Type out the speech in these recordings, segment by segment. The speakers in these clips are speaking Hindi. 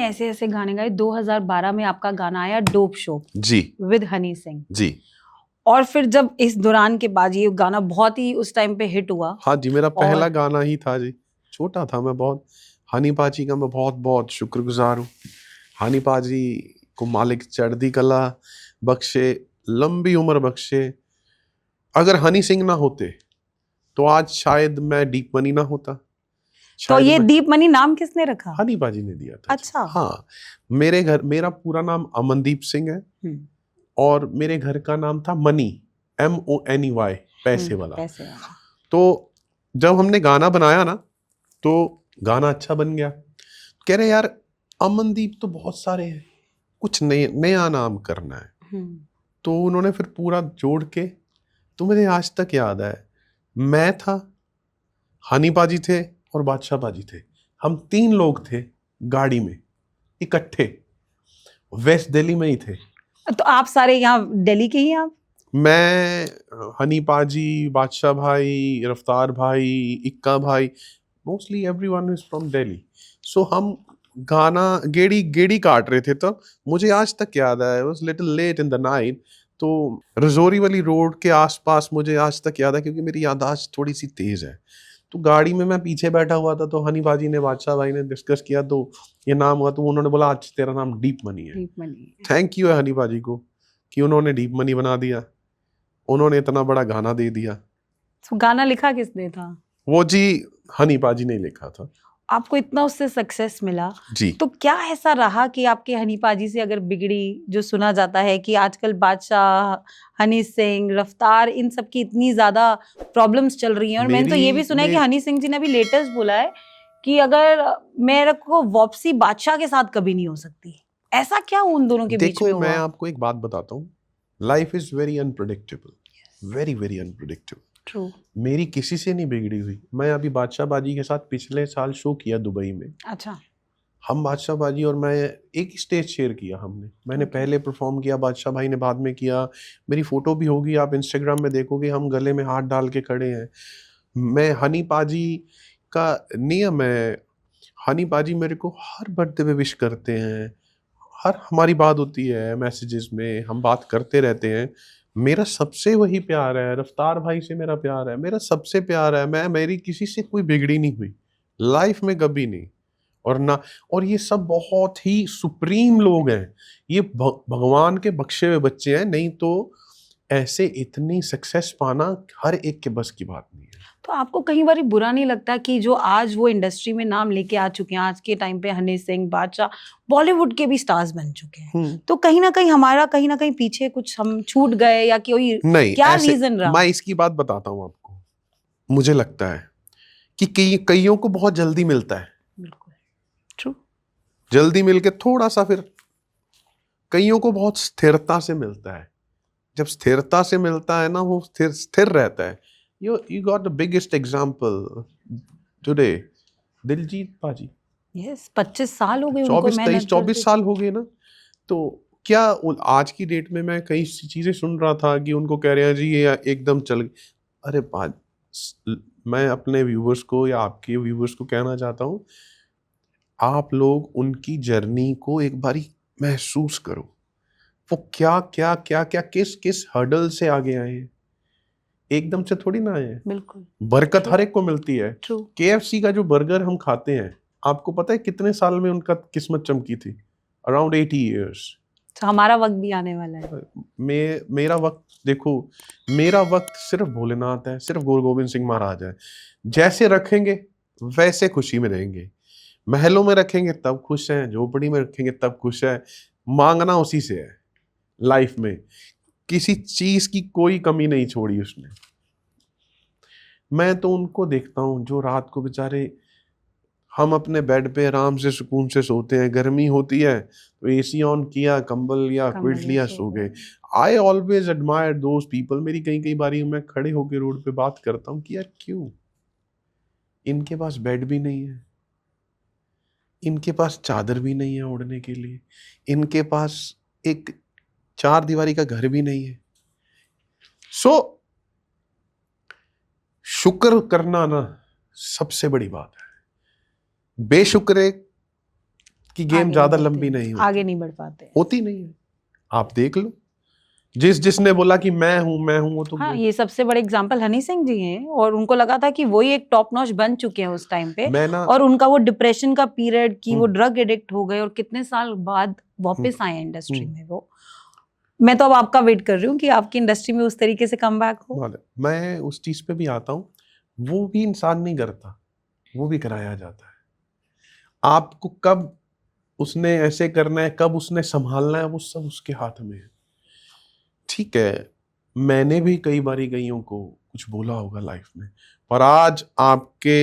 ऐसे ऐसे गाने गाए। 2012 में आपका गाना आया डोप शो जी विद हनी सिंह, जी। और फिर जब इस दौरान के बाद ये गाना बहुत ही उस टाइम पे हिट हुआ। हाँ जी, मेरा पहला और गाना ही था जी, छोटा था मैं बहुत। हनी पाजी का मैं बहुत बहुत शुक्रगुजार हूँ। हनी पाजी को मालिक चढ़दी कला बख्शे, लंबी उम्र बख्शे। अगर हनी सिंह ना होते तो आज शायद मैं डीप मनी ना होता, तो शायद ये मैं। दीप मनी नाम किसने रखा? हनी पाजी ने दिया था जी। अच्छा। हाँ, मेरा पूरा नाम अमनदीप सिंह है और मेरे घर का नाम था मनी, MONEY, पैसे वाला। पैसे वाला। तो जब हमने गाना बनाया ना तो गाना अच्छा बन गया। कह रहे यार अमनदीप तो बहुत सारे हैं, कुछ नया नाम करना है। तो उन्होंने फिर पूरा जोड़ के, तो मुझे आज तक याद है, मैं था, हनी पाजी थे और बादशाह पाजी थे। हम 3 लोग थे गाड़ी में इकट्ठे, वेस्ट दिल्ली में ही थे। तो आप सारे यहाँ दिल्ली के ही हैं आप? मैं, हनी पाजी, बादशाह भाई, रफ्तार भाई, इक्का भाई, mostly everyone is from Delhi. So हम गाना गेड़ी गेड़ी काट रहे थे। तो मुझे आज तक याद है, was little late in the night. तो रजौरी वाली रोड के आसपास मुझे आज तक याद है, क्योंकि मेरी याददाश्त थोड़ी सी तेज है। तो गाड़ी में मैं पीछे बैठा हुआ था, तो हनी बाजी ने, बादशाह भाई ने डिस्कस किया, तो ये नाम हुआ। तो उन्होंने बोला आज तेरा नाम डीप मनी है। Deep money. थैंक यू है हनी बाजी को कि उन्होंने डीप मनी बना दिया, उन्होंने इतना बड़ा गाना दे दिया। तो गाना लिखा किसने था? वो जी हनी पाजी ने लिखा था। आपको इतना उससे सक्सेस मिला जी। तो क्या ऐसा रहा कि आपके हनी पाजी से अगर बिगड़ी, जो सुना जाता है कि आजकल बादशाह, हनी सिंह, रफ्तार, इन सब की इतनी ज्यादा प्रॉब्लम्स चल रही हैं, और मैंने तो ये भी सुना है कि हनी सिंह जी ने अभी लेटेस्ट बोला है कि अगर मेरे को वापसी बादशाह के साथ कभी नहीं हो सकती। ऐसा क्या उन दोनों के बीच में देखो, मैं हुआ? आपको एक बात बताता हूँ, life is very unpredictable, very very unpredictable. True. मेरी किसी से नहीं बिगड़ी हुई। मैं अभी बादशाह बाजी के साथ पिछले साल शो किया दुबई में। अच्छा। हम बादशाह बाजी और मैं एक ही स्टेज शेयर किया हमने। मैंने पहले परफॉर्म किया, बादशाह भाई ने बाद में किया। मेरी फोटो भी होगी, आप इंस्टाग्राम में देखोगे, हम गले में हाथ डाल के खड़े हैं। मैं, हनी पाजी का नियम है, हनी पाजी मेरे को हर बर्थडे पे विश करते हैं, हर हमारी बात होती है मैसेजेस में, हम बात करते रहते हैं। मेरा सबसे वही प्यार है, रफ्तार भाई से मेरा प्यार है, मेरा सबसे प्यार है। मेरी किसी से कोई बिगड़ी नहीं हुई लाइफ में, कभी नहीं। और ना, और ये सब बहुत ही सुप्रीम लोग हैं, ये भगवान के बख्शे हुए बच्चे हैं। नहीं तो ऐसे इतनी सक्सेस पाना हर एक के बस की बात नहीं है। तो आपको कहीं बार बुरा नहीं लगता कि जो आज वो इंडस्ट्री में नाम लेके आ चुके हैं, आज के टाइम पे हनी सिंह, बादशाह, बॉलीवुड के भी स्टार्स बन चुके हैं, तो कहीं ना कहीं हमारा कहीं ना कहीं पीछे कुछ हम छूट गए, या कोई नहीं, क्या ऐसे रीजन रहा? मैं इसकी बात बताता हूँ आपको। मुझे लगता है कि कईयों को बहुत जल्दी मिलता है। बिल्कुल ट्रू। जल्दी मिलके थोड़ा सा, फिर कईयों को बहुत स्थिरता से मिलता है। जब स्थिरता से मिलता है ना, वो स्थिर स्थिर रहता है। You got the biggest example today, Diljit पाजी। यस, 25 साल हो गए उनको 24 साल हो गए ना। तो क्या आज की डेट में मैं कई चीजें सुन रहा था कि उनको कह रहे हैं जी ये एकदम चल गई। अरे मैं अपने व्यूवर्स को या आपके व्यूवर्स को कहना चाहता हूँ, आप लोग उनकी जर्नी को एक बारी महसूस करो। वो क्या क्या क्या क्या किस किस हर्डल से आगे आए हैं, एकदम से थोड़ी ना आए हैं। बिल्कुल। बरकत हर एक को मिलती है। ट्रू। KFC का जो बर्गर हम खाते हैं, आपको पता है कितने साल में उनका किस्मत चमकी थी? Around 80 years. तो हमारा वक्त भी आने वाला है। मेरा वक्त देखो, मेरा वक्त सिर्फ भोलेनाथ है, सिर्फ गुरु गोविंद सिंह महाराज है। जैसे रखेंगे वैसे खुशी में रहेंगे। महलों में रखेंगे तब खुश हैं, झोपड़ी में रखेंगे तब खुश है। मांगना उसी से है लाइफ में, किसी चीज की कोई कमी नहीं छोड़ी उसने। मैं तो उनको देखता हूँ जो रात को बेचारे, हम अपने बेड पे आराम से सुकून से सोते हैं, गर्मी होती है तो AC ऑन किया, कंबल लिया, क्विट लिया, सो गए। I always admire those people. मेरी कई कई बारी मैं खड़े होकर रोड पे बात करता हूँ कि यार क्यों, इनके पास बेड भी नहीं है, इनके पास चादर भी नहीं है ओढ़ने के लिए, इनके पास एक 4 दीवारी का घर भी नहीं है। सो शुक्र करना ना सबसे बड़ी बात है। बेशुक्रे कि गेम आगे ज्यादा नहीं लंबी बढ़ते, नहीं होती, आगे नहीं बढ़ पाते। होती नहीं है। आप देख लो, जिसने बोला कि मैं हूं वो तो हाँ, ये सबसे बड़े एग्जाम्पल हनी सिंह जी हैं, और उनको लगा था कि वही एक टॉप नॉच बन चुके हैं उस टाइम पे, मैं ना और उनका वो डिप्रेशन का पीरियड कि वो हम्म, ड्रग एडिक्ट हो गए और कितने साल बाद वापस आए इंडस्ट्री हम्म। में वो। मैं तो अब आपका वेट कर रही हूँ कि आपकी इंडस्ट्री में उस तरीके से कम बैक हो। मैं उस चीज पे भी आता हूँ, वो भी इंसान नहीं करता, वो भी कराया जाता है। आपको कब उसने ऐसे करना है, कब उसने संभालना है, वो सब उसके हाथ में है। ठीक है, मैंने भी कई बारी कईयों को कुछ बोला होगा लाइफ में, पर आज आपके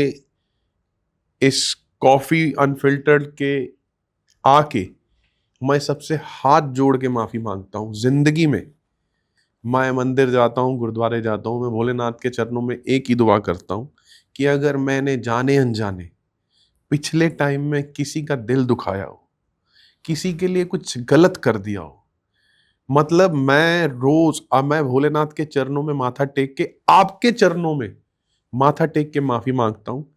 इस कॉफी अनफिल्टर्ड के आके मैं सबसे हाथ जोड़ के माफी मांगता हूँ। जिंदगी में मैं मंदिर जाता हूँ, गुरुद्वारे जाता हूँ, मैं भोलेनाथ के चरणों में एक ही दुआ करता हूँ कि अगर मैंने जाने अनजाने पिछले टाइम में किसी का दिल दुखाया हो, किसी के लिए कुछ गलत कर दिया हो, मतलब मैं रोज अब मैं भोलेनाथ के चरणों में माथा टेक के, आपके चरणों में माथा टेक के माफी मांगता हूँ।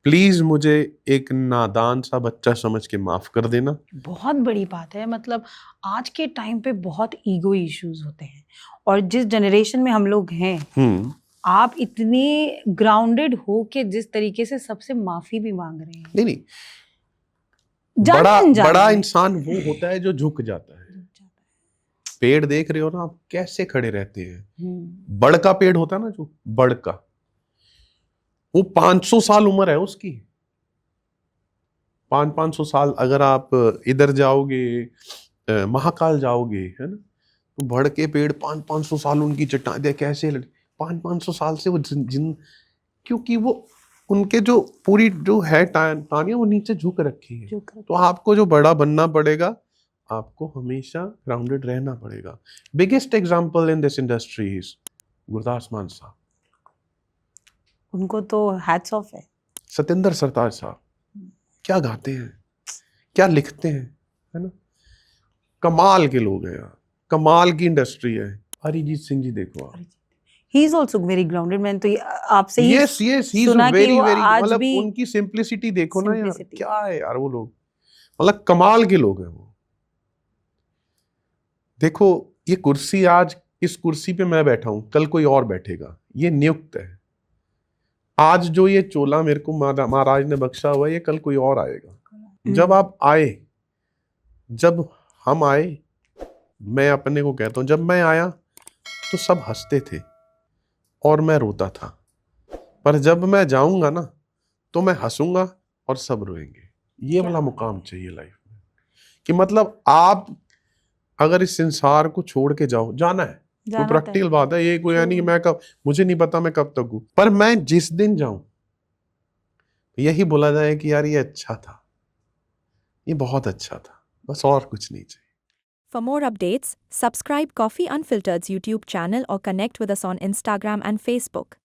प्लीज मुझे एक नादान सा बच्चा समझ के माफ कर देना। बहुत बड़ी बात है, मतलब आज के टाइम पे बहुत ईगो इश्यूज होते हैं, और जिस जनरेशन में हम लोग हैं, आप इतने ग्राउंडेड हो के जिस तरीके से सबसे माफी भी मांग रहे हैं, नहीं, जाने बड़ा अनजाने में। इंसान वो होता है जो झुक जाता है। पेड़ देख रहे हो ना आप, कैसे खड़े रहते हैं। बड़ का पेड़ होता है ना, जो बड़ का, वो 500 साल उम्र है उसकी। 500 साल। अगर आप इधर जाओगे, महाकाल जाओगे, है ना, तो बड़ के पेड़ 500 साल उनकी चट्टान कैसे 500 साल से वो जिन क्योंकि वो उनके जो पूरी जो है टानियां वो नीचे झुक रखी है। तो आपको जो बड़ा बनना पड़ेगा, आपको हमेशा ग्राउंडेड रहना पड़ेगा। Biggest example in this industry is Gurdas मान साहब, उनको तो हैट्स ऑफ है। सतेंद्र सरताज साहब, क्या गाते हैं, क्या लिखते हैं, है ना, कमाल के लोग हैं यार, कमाल की इंडस्ट्री है। अरिजीत सिंह जी देखो आप, he is also very grounded. मैंने तो आपसे ही यस ही इज सुना कि वेरी वो वेरी, आज मतलब भी उनकी सिंप्लिसिटी देखो ना यार, simplicity। क्या है यार वो लोग, मतलब कमाल के लोग हैं वो। देखो ये कुर्सी, आज इस कुर्सी पे मैं बैठा हूं, कल कोई और बैठेगा, ये नियुक्त है। आज जो ये चोला मेरे को महाराज ने बख्शा हुआ है, ये कल कोई और आएगा। जब आप आए, जब हम आए, मैं अपने को कहता हूं, जब मैं आया तो सब हंसते थे और मैं रोता था, पर जब मैं जाऊंगा ना तो मैं हंसूंगा और सब रोएंगे। ये वाला मुकाम चाहिए लाइफ में, कि मतलब आप अगर इस संसार को छोड़ के जाना है, कोई प्रैक्टिकल बात है ये, कोई यानी कि मैं कब, मुझे नहीं पता मैं कब तक हूं, पर मैं जिस दिन जाऊं यही बोला जाए कि यार ये अच्छा था, ये बहुत अच्छा था, बस और कुछ नहीं चाहिए। For more updates, subscribe Coffee Unfiltered's YouTube channel or connect with us on Instagram and Facebook.